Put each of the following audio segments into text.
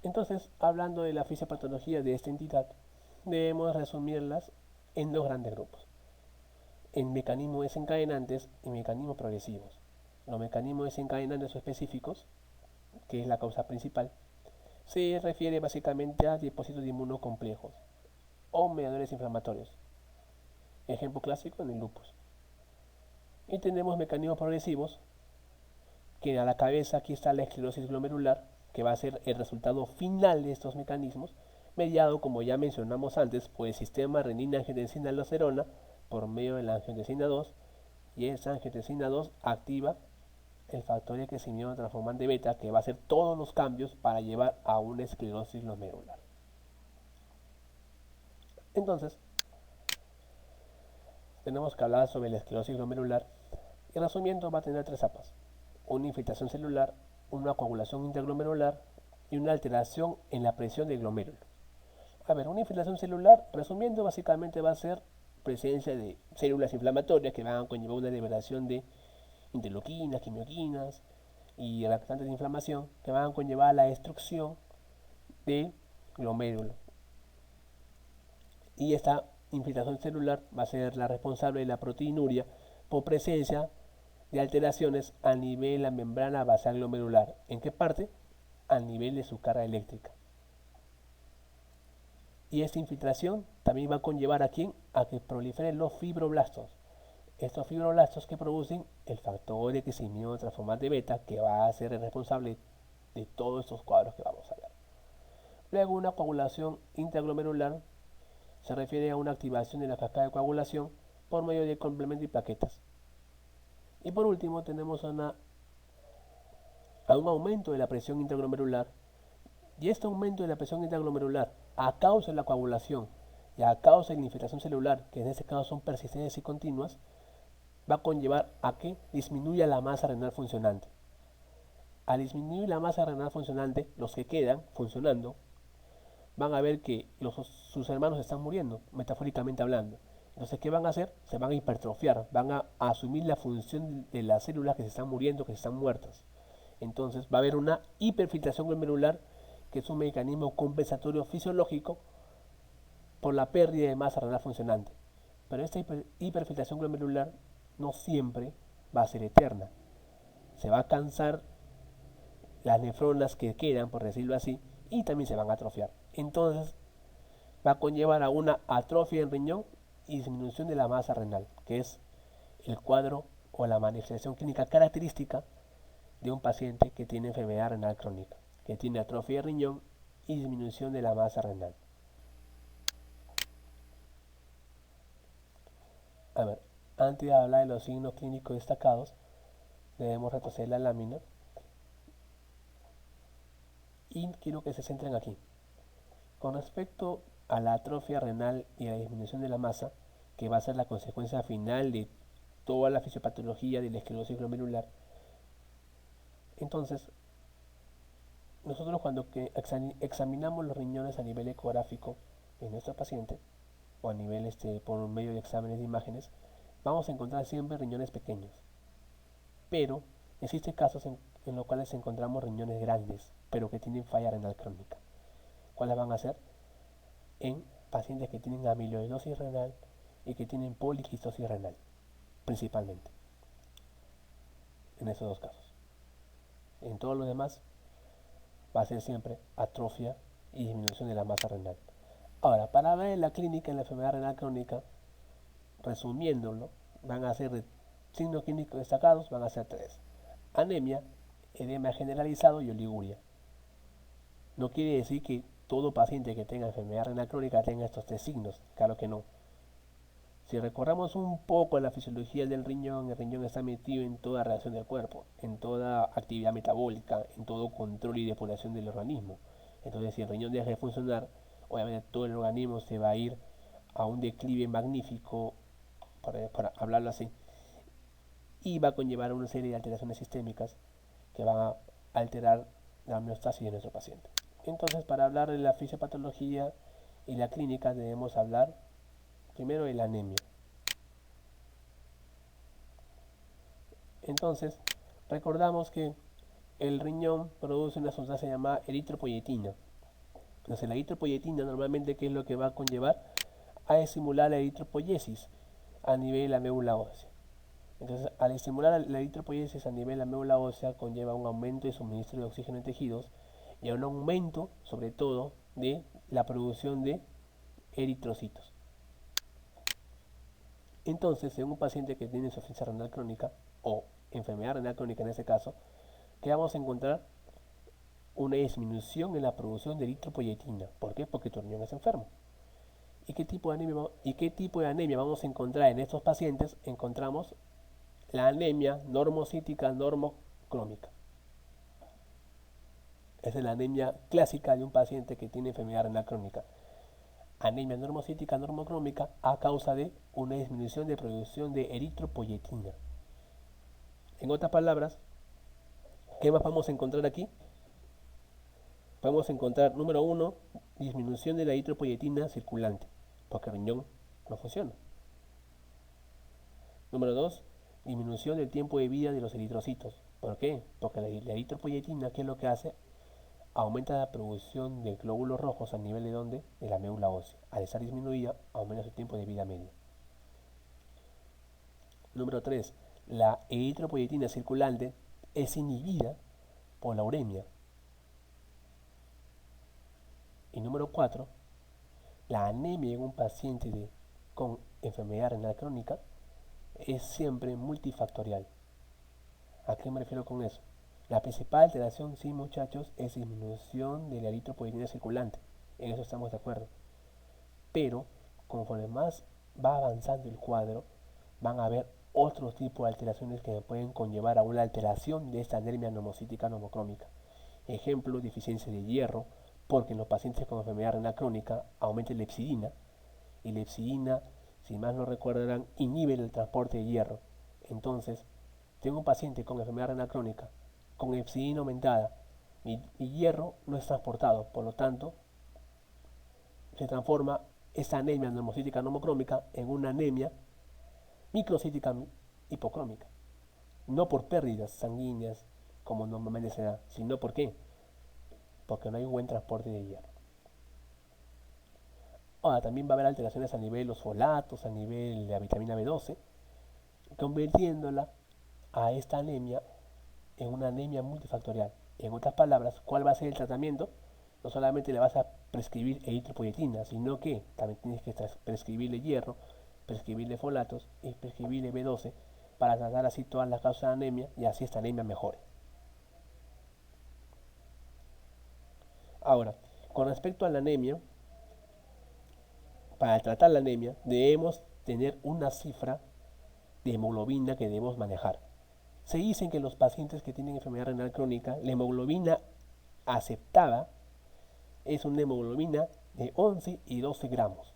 Entonces, hablando de la fisiopatología de esta entidad, debemos resumirlas en dos grandes grupos: en mecanismos desencadenantes y mecanismos progresivos. Los mecanismos desencadenantes o específicos, que es la causa principal, se refiere básicamente a depósitos de inmunocomplejos o mediadores inflamatorios. Ejemplo clásico en el lupus. Y tenemos mecanismos progresivos, que a la cabeza aquí está la esclerosis glomerular, que va a ser el resultado final de estos mecanismos, mediado, como ya mencionamos antes, por el sistema renina-angiotensina-aldosterona por medio de la angiotensina 2, y esa angiotensina 2 activa el factor de crecimiento transformante beta, que va a hacer todos los cambios para llevar a una esclerosis glomerular. Entonces, tenemos que hablar sobre la esclerosis glomerular, y resumiendo va a tener tres etapas: una infiltración celular, una coagulación interglomerular y una alteración en la presión del glomérulo. A ver, una infiltración celular, resumiendo, básicamente va a ser presencia de células inflamatorias que van a conllevar una liberación de interleuquinas, quimioquinas y reactantes de inflamación que van a conllevar la destrucción del glomérulo. Y esta infiltración celular va a ser la responsable de la proteinuria por presencia de alteraciones a nivel de la membrana basal glomerular. ¿En qué parte? Al nivel de su carga eléctrica. Y esta infiltración también va a conllevar a quién? A que proliferen los fibroblastos. Estos fibroblastos que producen el factor de crecimiento transformante beta, que va a ser el responsable de todos estos cuadros que vamos a ver. Luego, una coagulación intraglomerular se refiere a una activación de la cascada de coagulación por medio de complemento y plaquetas. Y por último tenemos a un aumento de la presión intraglomerular, y este aumento de la presión intraglomerular a causa de la coagulación y a causa de la infiltración celular, que en este caso son persistentes y continuas, va a conllevar a que disminuya la masa renal funcionante. Al disminuir la masa renal funcionante, los que quedan funcionando van a ver que sus hermanos están muriendo, metafóricamente hablando. Entonces, ¿qué van a hacer? Se van a hipertrofiar, van a asumir la función de las células que se están muriendo, que están muertas. Entonces, va a haber una hiperfiltración glomerular, que es un mecanismo compensatorio fisiológico por la pérdida de masa renal funcionante. Pero esta hiperfiltración glomerular no siempre va a ser eterna. Se va a cansar las nefronas que quedan, por decirlo así, y también se van a atrofiar. Entonces, va a conllevar a una atrofia del riñón y disminución de la masa renal, que es el cuadro o la manifestación clínica característica de un paciente que tiene enfermedad renal crónica, que tiene atrofia de riñón y disminución de la masa renal. A ver, antes de hablar de los signos clínicos destacados, debemos retroceder la lámina y quiero que se centren aquí. Con respecto a la atrofia renal y a la disminución de la masa, que va a ser la consecuencia final de toda la fisiopatología de la esclerosis glomerular, entonces nosotros cuando examinamos los riñones a nivel ecográfico en nuestro paciente, o a nivel por medio de exámenes de imágenes, vamos a encontrar siempre riñones pequeños. Pero existen casos en los cuales encontramos riñones grandes, pero que tienen falla renal crónica. ¿Cuáles van a ser? En pacientes que tienen amiloidosis renal y que tienen poliquistosis renal, principalmente, en esos dos casos. En todos los demás va a ser siempre atrofia y disminución de la masa renal. Ahora, para ver la clínica en la enfermedad renal crónica, resumiéndolo, van a ser signos clínicos destacados, van a ser tres: anemia, edema generalizado y oliguria. No quiere decir que todo paciente que tenga enfermedad renal crónica tenga estos tres signos, claro que no. Si recordamos un poco la fisiología del riñón, el riñón está metido en toda reacción del cuerpo, en toda actividad metabólica, en todo control y depuración del organismo. Entonces, si el riñón deja de funcionar, obviamente todo el organismo se va a ir a un declive magnífico, para hablarlo así, y va a conllevar una serie de alteraciones sistémicas que van a alterar la homeostasis de nuestro paciente. Entonces, para hablar de la fisiopatología y la clínica, debemos hablar primero de la anemia. Entonces, recordamos que el riñón produce una sustancia llamada eritropoyetina. Entonces la eritropoyetina normalmente, ¿qué es lo que va a conllevar? A estimular la eritropoyesis a nivel de la médula ósea. Entonces, al estimular la eritropoyesis a nivel de la médula ósea, conlleva un aumento de suministro de oxígeno en tejidos y un aumento, sobre todo, de la producción de eritrocitos. Entonces, en un paciente que tiene insuficiencia renal crónica o enfermedad renal crónica en este caso, ¿qué vamos a encontrar? Una disminución en la producción de eritropoyetina. ¿Por qué? Porque tu riñón está enfermo. ¿Y qué tipo de anemia vamos a encontrar en estos pacientes? Encontramos la anemia normocítica normocrómica. Esa es la anemia clásica de un paciente que tiene enfermedad renal crónica. Anemia normocítica normocrómica a causa de una disminución de producción de eritropoyetina. En otras palabras, ¿qué más vamos a encontrar aquí? Podemos encontrar, número uno, disminución de la eritropoyetina circulante, porque el riñón no funciona. Número 2, disminución del tiempo de vida de los eritrocitos. ¿Por qué? Porque la eritropoyetina, ¿qué es lo que hace? Aumenta la producción de glóbulos rojos a nivel de donde? De la médula ósea. Al estar disminuida, aumenta su tiempo de vida medio. Número 3, la eritropoyetina circulante es inhibida por la uremia. Y número 4, la anemia en un paciente con enfermedad renal crónica es siempre multifactorial. ¿A qué me refiero con eso? La principal alteración, sí muchachos, es disminución de la eritropoyetina circulante. En eso estamos de acuerdo. Pero conforme más va avanzando el cuadro, van a haber otros tipos de alteraciones que pueden conllevar a una alteración de esta anemia normocítica normocrómica. Ejemplo, deficiencia de hierro, porque en los pacientes con enfermedad renal crónica aumenta la epsidina, y la epsidina, si más no recordarán, inhibe el transporte de hierro. Entonces, tengo un paciente con enfermedad renal crónica, con epsidina aumentada, y hierro no es transportado, por lo tanto, se transforma esa anemia normocítica normocrómica en una anemia microcítica hipocrómica. No por pérdidas sanguíneas, como normalmente se da, sino ¿por qué? Porque no hay un buen transporte de hierro. Ahora, también va a haber alteraciones a nivel de los folatos, a nivel de la vitamina B12, convirtiéndola a esta anemia en una anemia multifactorial. En otras palabras, ¿cuál va a ser el tratamiento? No solamente le vas a prescribir eritropoyetina, sino que también tienes que prescribirle hierro, prescribirle folatos y prescribirle B12 para tratar así todas las causas de anemia y así esta anemia mejore. Ahora, con respecto a la anemia, para tratar la anemia debemos tener una cifra de hemoglobina que debemos manejar. Se dice que los pacientes que tienen enfermedad renal crónica, la hemoglobina aceptada es una hemoglobina de 11 y 12 gramos,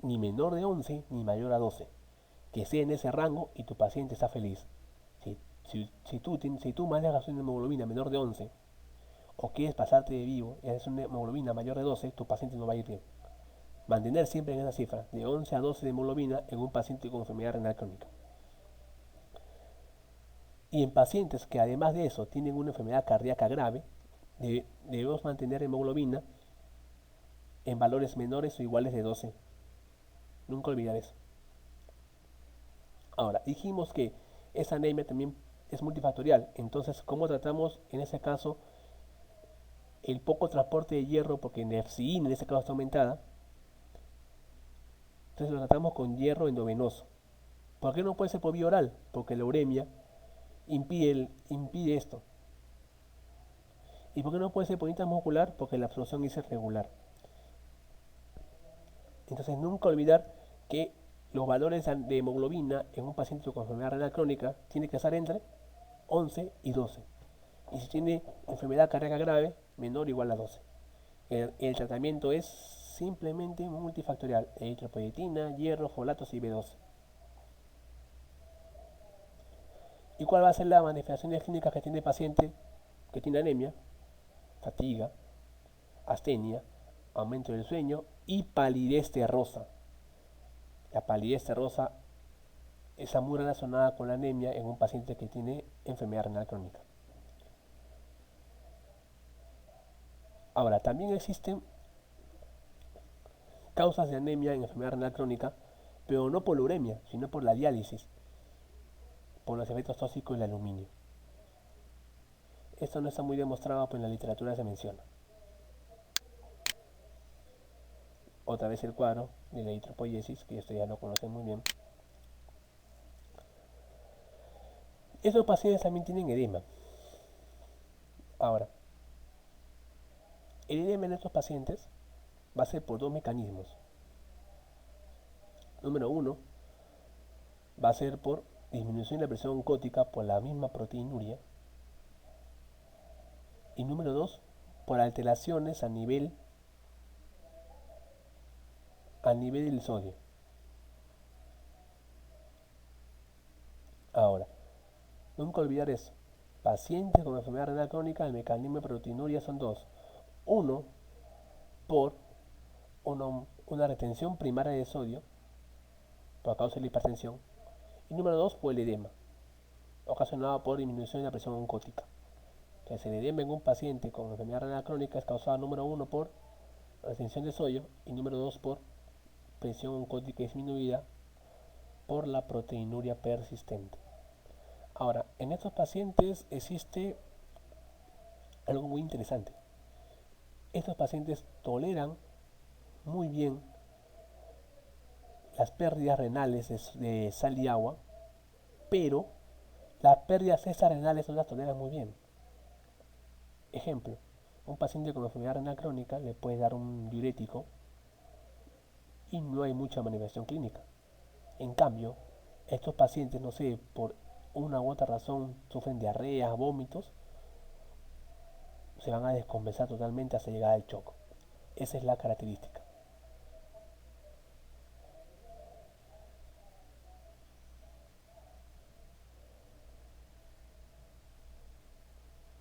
ni menor de 11 ni mayor a 12, que sea en ese rango y tu paciente está feliz. Si tú manejas una hemoglobina menor de 11 o quieres pasarte de vivo y haces una hemoglobina mayor de 12, tu paciente no va a ir bien. Mantener siempre en esa cifra, de 11 a 12 de hemoglobina en un paciente con enfermedad renal crónica. Y en pacientes que además de eso tienen una enfermedad cardíaca grave, debemos mantener hemoglobina en valores menores o iguales de 12. Nunca olvidar eso. Ahora, dijimos que esa anemia también es multifactorial. Entonces, ¿cómo tratamos en ese caso el poco transporte de hierro? Porque la epsidina en ese caso está aumentada. Entonces lo tratamos con hierro endovenoso. ¿Por qué no puede ser por vía oral? Porque la uremia impide esto. ¿Y por qué no puede ser por intramuscular? Porque la absorción es irregular. Entonces nunca olvidar que los valores de hemoglobina en un paciente con enfermedad renal crónica tiene que estar entre 11 y 12. Y si tiene enfermedad cardíaca grave, menor o igual a 12. El tratamiento es simplemente multifactorial: eritropoyetina, hierro, folatos y B12. ¿Y cuál va a ser la manifestaciones clínicas que tiene el paciente que tiene anemia? Fatiga, astenia, aumento del sueño y palidez terrosa. La palidez terrosa está muy relacionada con la anemia en un paciente que tiene enfermedad renal crónica. Ahora, también existen causas de anemia en enfermedad renal crónica, pero no por la uremia, sino por la diálisis, por los efectos tóxicos del aluminio. Esto no está muy demostrado, pero en la literatura se menciona. Otra vez el cuadro de la eritropoiesis, que esto ya lo conocen muy bien. Estos pacientes también tienen edema. Ahora, el edema en estos pacientes va a ser por dos mecanismos. Número uno, va a ser por disminución de la presión oncótica por la misma proteinuria. Y número dos, por alteraciones a nivel del sodio. Ahora, nunca olvidar eso. Pacientes con enfermedad renal crónica, el mecanismo de proteinuria son dos. Uno, por una retención primaria de sodio, por causa de la hipertensión. Y número dos, por el edema, ocasionado por disminución de la presión oncótica. Entonces, el edema en un paciente con enfermedad renal crónica es causado, número uno, por retención de sodio y número dos, por presión oncótica disminuida por la proteinuria persistente. Ahora, en estos pacientes existe algo muy interesante. Estos pacientes toleran muy bien las pérdidas renales de sal y agua, pero las pérdidas extrarrenales no las toleran muy bien. Ejemplo, un paciente con enfermedad renal crónica le puede dar un diurético y no hay mucha manifestación clínica. En cambio, estos pacientes, no sé, por una u otra razón sufren diarreas, vómitos, se van a descompensar totalmente hasta llegar al choco. Esa es la característica.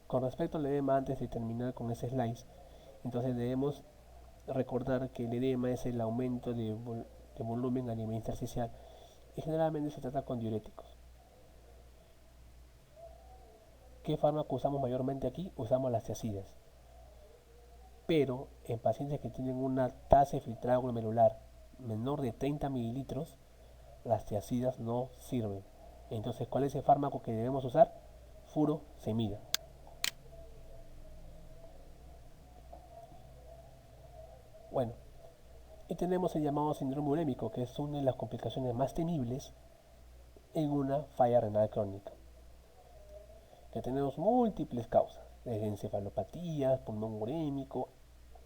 Con respecto al edema, antes de terminar con ese slide, entonces debemos recordar que el edema es el aumento de volumen a nivel intersticial y generalmente se trata con diuréticos. ¿Qué fármaco usamos mayormente aquí? Usamos las tiazidas. Pero en pacientes que tienen una tasa de filtrado glomerular menor de 30 mililitros, las tiazidas no sirven. Entonces, ¿cuál es el fármaco que debemos usar? Furosemida. Bueno, y tenemos el llamado síndrome urémico, que es una de las complicaciones más temibles en una falla renal crónica. Que tenemos múltiples causas, desde encefalopatías, pulmón urémico,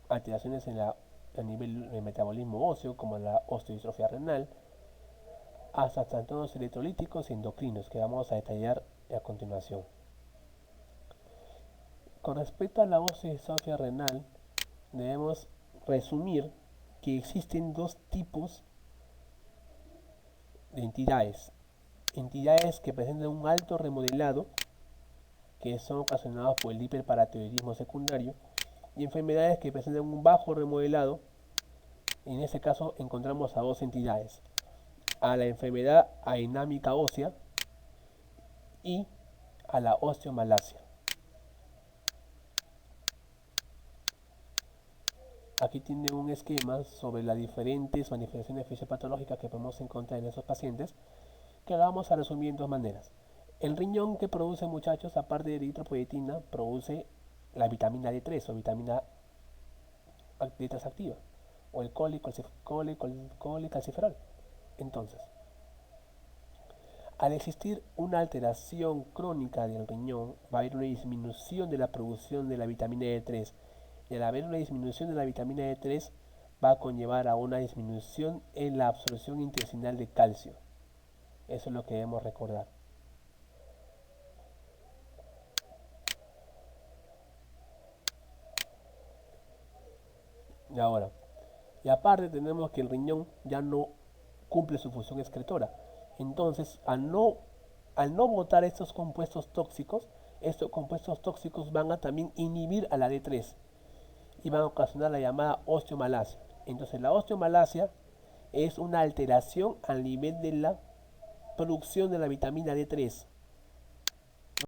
alteraciones a nivel de metabolismo óseo, como la osteodistrofia renal, hasta trastornos electrolíticos y endocrinos, que vamos a detallar a continuación. Con respecto a la osteodistrofia renal, debemos resumir que existen dos tipos de entidades. Entidades que presentan un alto remodelado, que son ocasionadas por el hiperparatiroidismo secundario, y enfermedades que presentan un bajo remodelado. En este caso encontramos a dos entidades, a la enfermedad adinámica ósea y a la osteomalacia. Aquí tiene un esquema sobre las diferentes manifestaciones fisiopatológicas que podemos encontrar en esos pacientes, que lo vamos a resumir en dos maneras. El riñón, que produce, muchachos, aparte de eritropoyetina, produce la vitamina D3 o vitamina D3 activa, o el colicalciferol. Entonces, al existir una alteración crónica del riñón, va a haber una disminución de la producción de la vitamina D3. Y al haber una disminución de la vitamina D3, va a conllevar a una disminución en la absorción intestinal de calcio. Eso es lo que debemos recordar. Y ahora, y aparte tenemos que el riñón ya no cumple su función excretora. Entonces, al no botar estos compuestos tóxicos van a también inhibir a la D3 y van a ocasionar la llamada osteomalacia. Entonces, la osteomalacia es una alteración al nivel de la producción de la vitamina D3.